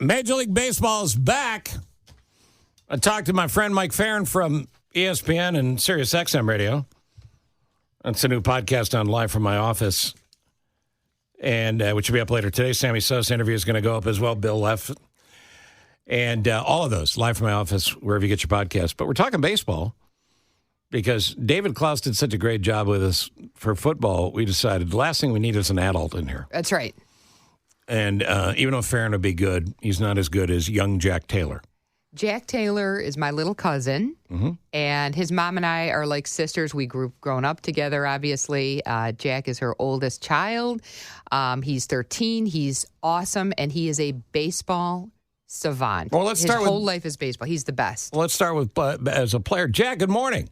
Major League Baseball is back. I talked to my friend Mike Farron from ESPN and Sirius XM Radio. That's a new podcast on Live from My Office, and which will be up later today. Sammy Sosa interview is going to go up as well. Bill left. And all of those, Live from My Office, wherever you get your podcast. But we're talking baseball because David Klaus did such a great job with us for football. We decided the last thing we need is an adult in here. That's right. And even though Farron would be good, he's not as good as young Jack Taylor. Jack Taylor is my little cousin, and his mom and I are like sisters. We grown up together, obviously. Jack is her oldest child. He's 13. He's awesome, and he is a baseball savant. Well, let's start his whole life is baseball. He's the best. Let's start with as a player. Jack, good morning.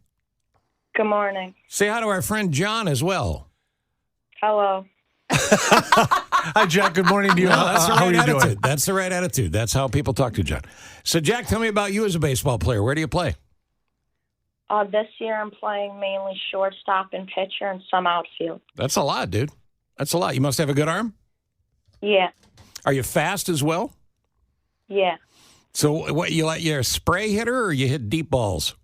Good morning. Say hi to our friend John as well. Hello. Hi, Jack. Good morning to you. That's the how right are you attitude. doing? That's the right attitude. That's how people talk to John. So, Jack, tell me about you as a baseball player. Where do you play? This year I'm playing mainly shortstop and pitcher and some outfield. That's a lot, dude. That's a lot. You must have a good arm? Yeah. Are you fast as well? Yeah. So, what, you're a spray hitter or you hit deep balls?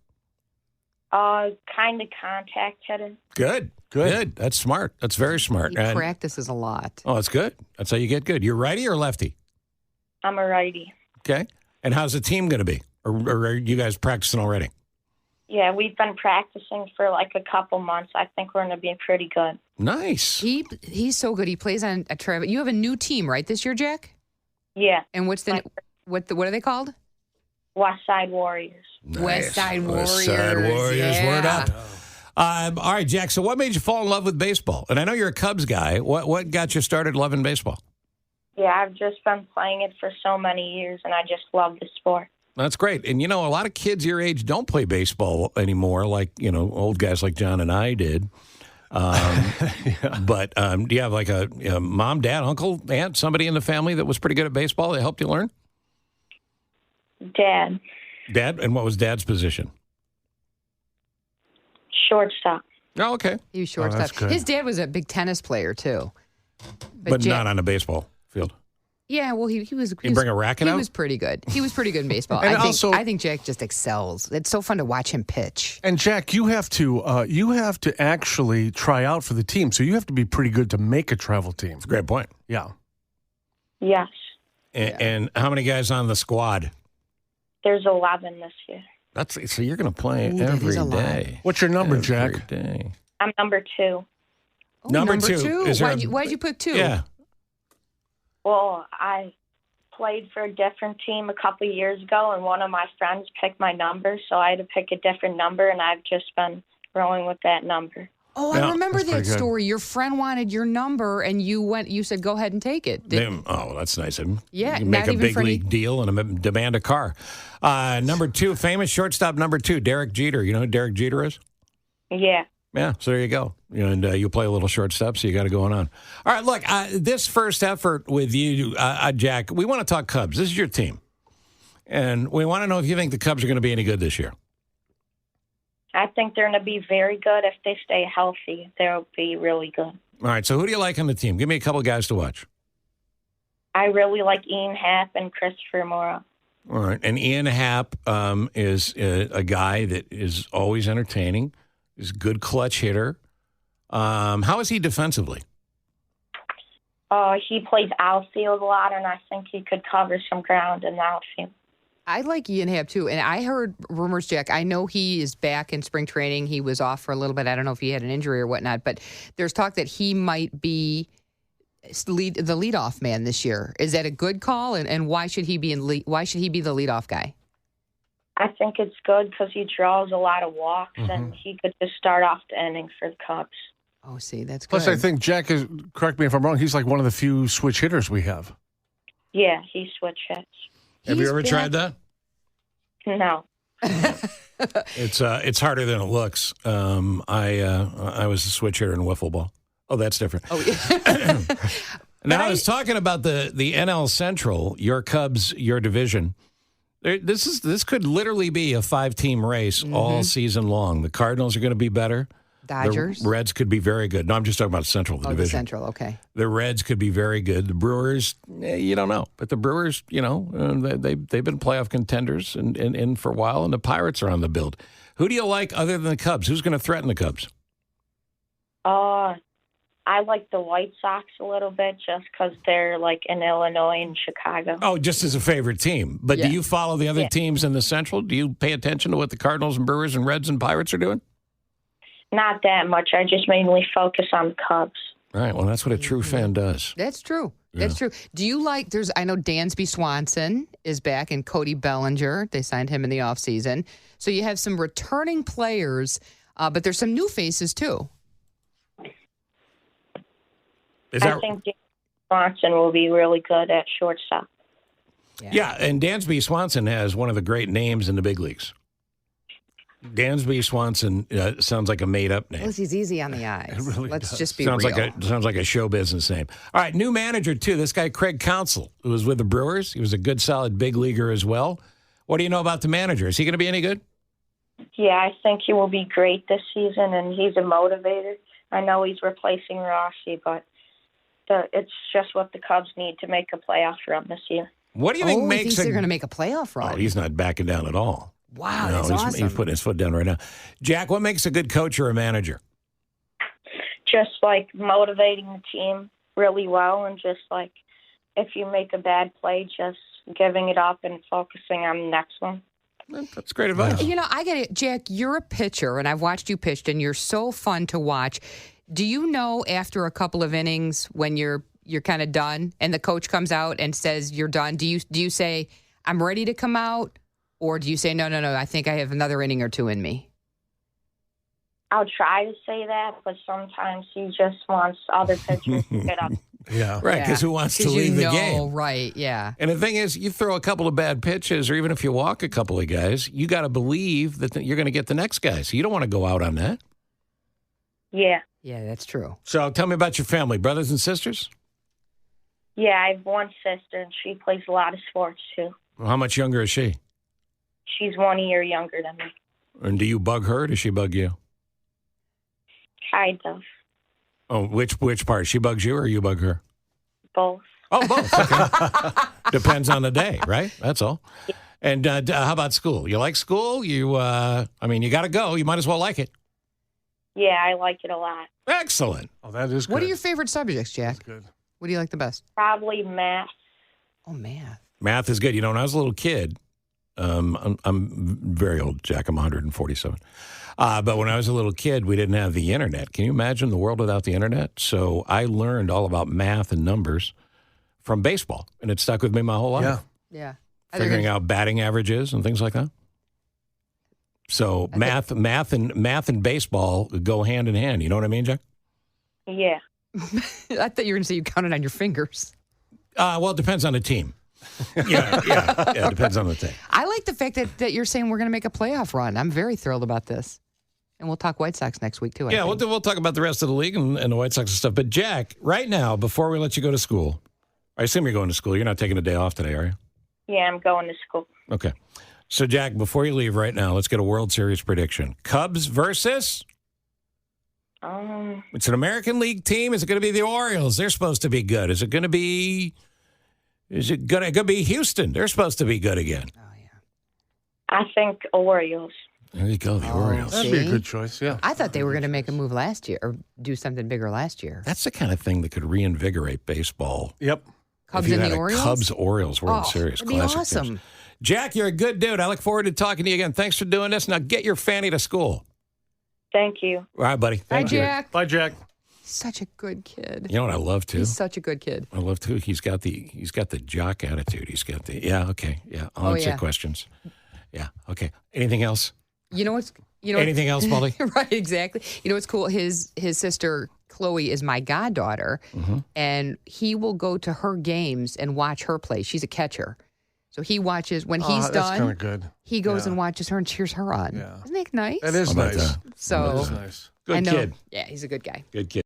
Kind of contact hitter. Good. That's smart. That's very smart. He practices a lot. Oh, that's good. That's how you get good. You're righty or lefty? I'm a righty. Okay. And how's the team going to be? Or are you guys practicing already? Yeah, we've been practicing for like a couple months. I think we're going to be pretty good. Nice. He's so good. He plays on a travel. You have a new team, right, this year, Jack? Yeah. And what are they called? West Side Warriors. Nice. West Side Warriors. West Side Warriors. Yeah. Word up. All right, Jack. So what made you fall in love with baseball? And I know you're a Cubs guy. What got you started loving baseball? Yeah, I've just been playing it for so many years, and I just love the sport. That's great. And, a lot of kids your age don't play baseball anymore, like, old guys like John and I did. Yeah. But do you have like a mom, dad, uncle, aunt, somebody in the family that was pretty good at baseball that helped you learn? Dad. Dad? And what was Dad's position? Shortstop. Oh, okay. He was shortstop. that's good. His dad was a big tennis player, too. But not on a baseball field. Yeah, well, he was. You bring a racket out? He was pretty good. He was pretty good in baseball. And I think Jack just excels. It's so fun to watch him pitch. And Jack, you have to actually try out for the team, so you have to be pretty good to make a travel team. That's a great point. Yeah. Yes. And how many guys on the squad? There's 11 this year. So you're going to play Ooh, that every is a lot. day. What's your number, Every Jack? day. I'm number 2. Oh, Number two. Is there Why'd you pick 2? Yeah. Well, I played for a different team a couple of years ago, and one of my friends picked my number, so I had to pick a different number, and I've just been rolling with that number. Oh, Yeah, I remember that's that pretty good. story. Your friend wanted your number, and you said, go ahead and take it. That's nice of him. Yeah, You make not a even big for any- league deal and demand a car. Number 2, famous shortstop number 2, Derek Jeter. You know who Derek Jeter is? Yeah. Yeah, so there you go. And you play a little shortstop, so you got it going on. All right, look, this first effort with you, Jack, we want to talk Cubs. This is your team. And we want to know if you think the Cubs are going to be any good this year. I think they're going to be very good. If they stay healthy, they'll be really good. All right, so who do you like on the team? Give me a couple of guys to watch. I really like Ian Happ and Christopher Morrow. All right, and Ian Happ is a guy that is always entertaining. He's a good clutch hitter. How is he defensively? He plays outfield a lot, and I think he could cover some ground in the outfield. I like Ian Happ, too. And I heard rumors, Jack. I know he is back in spring training. He was off for a little bit. I don't know if he had an injury or whatnot. But there's talk that he might be the leadoff man this year. Is that a good call? And why should he be why should he be the leadoff guy? I think it's good because he draws a lot of walks, and he could just start off the inning for the Cubs. Oh, see, that's good. Plus, I think Jack is, correct me if I'm wrong, he's like one of the few switch hitters we have. Yeah, he switch hits. Have you ever tried that? No. It's harder than it looks. I was a switch hitter in wiffle ball. Oh, that's different. Oh, yeah. Now, I was talking about the NL Central, your Cubs, your division. This could literally be a 5-team race all season long. The Cardinals are going to be better. Dodgers. The Reds could be very good. No, I'm just talking about Central, the division. The Central, okay. The Reds could be very good. The Brewers, you don't know. But the Brewers, they've been playoff contenders and for a while, and the Pirates are on the build. Who do you like other than the Cubs? Who's going to threaten the Cubs? I like the White Sox a little bit just because they're like in Illinois and Chicago. Oh, just as a favorite team. But do you follow the other teams in the Central? Do you pay attention to what the Cardinals and Brewers and Reds and Pirates are doing? Not that much. I just mainly focus on the Cubs. All right. Well, that's what a true fan does. That's true. That's true. Do you like, I know Dansby Swanson is back and Cody Bellinger. They signed him in the offseason. So you have some returning players, but there's some new faces too. I think Swanson will be really good at shortstop. Yeah, and Dansby Swanson has one of the great names in the big leagues. Dansby Swanson sounds like a made-up name. Well, he's easy on the eyes. It really Let's does. just be sounds real. Sounds like a show business name. All right, new manager, too. This guy, Craig Counsell, who was with the Brewers. He was a good, solid big leaguer as well. What do you know about the manager? Is he going to be any good? Yeah, I think he will be great this season, and he's a motivator. I know he's replacing Rossi, but it's just what the Cubs need to make a playoff run this year. What do you think makes they're going to make a playoff run? Oh, he's not backing down at all. Wow, that's awesome. He's putting his foot down right now. Jack, what makes a good coach or a manager? Just like motivating the team really well, and just like if you make a bad play, just giving it up and focusing on the next one. That's great advice. I get it. Jack, you're a pitcher, and I've watched you pitch, and you're so fun to watch. Do you know after a couple of innings when you're kind of done and the coach comes out and says you're done, do you say, I'm ready to come out? Or do you say, no, I think I have another inning or two in me? I'll try to say that, but sometimes he just wants other pitchers to get up. Yeah. Right, because who wants to leave the game? Right, yeah. And the thing is, you throw a couple of bad pitches, or even if you walk a couple of guys, you got to believe that you're going to get the next guy. So you don't want to go out on that. Yeah. Yeah, that's true. So tell me about your family, brothers and sisters? Yeah, I have one sister, and she plays a lot of sports, too. Well, how much younger is she? She's 1 year younger than me. And do you bug her, or does she bug you? Kind of. Oh, which part? She bugs you or you bug her? Both. Oh, both. Okay. Depends on the day, right? That's all. Yeah. And how about school? You like school? You got to go. You might as well like it. Yeah, I like it a lot. Excellent. Oh, that is good. What are your favorite subjects, Jack? That's good. What do you like the best? Probably math. Oh, math. Math is good. When I was a little kid, I'm very old, Jack. I'm 147. But when I was a little kid, we didn't have the internet. Can you imagine the world without the internet? So I learned all about math and numbers from baseball, and it stuck with me my whole life. Yeah. Figuring out batting averages and things like that. So math and baseball go hand in hand. You know what I mean, Jack? Yeah. I thought you were going to say you counted on your fingers. Well, it depends on the team. Yeah, it depends on the team. I like the fact that you're saying we're going to make a playoff run. I'm very thrilled about this. And we'll talk White Sox next week, too. I think. We'll talk about the rest of the league and the White Sox and stuff. But, Jack, right now, before we let you go to school, I assume you're going to school. You're not taking a day off today, are you? Yeah, I'm going to school. Okay. So, Jack, before you leave right now, let's get a World Series prediction. Cubs versus? It's an American League team. Is it going to be the Orioles? They're supposed to be good. Is it going to be Houston? They're supposed to be good again. Oh, yeah. I think Orioles. There you go, the Orioles. That'd be a good choice, yeah. I thought they were going to make a move last year or do something bigger last year. That's the kind of thing that could reinvigorate baseball. Yep. Cubs if you and had the a Orioles? Cubs-Orioles World Series. That'd be Classic awesome. teams. Jack, you're a good dude. I look forward to talking to you again. Thanks for doing this. Now get your Fanny to school. Thank you. All right, buddy. Bye, Jack. Bye, Jack. Such a good kid. You know what I love too? He's such a good kid. I love too. He's got the jock attitude. He's got the I'll answer questions. Yeah, okay. Anything else? Anything else, Molly? Right, exactly. You know what's cool? His sister Chloe is my goddaughter, and he will go to her games and watch her play. She's a catcher. So he watches when he's That's kind done. of good. He goes and watches her and cheers her on. Yeah. Isn't that nice? That is How about nice. that? So That is nice. Good kid. Yeah, he's a good guy. Good kid.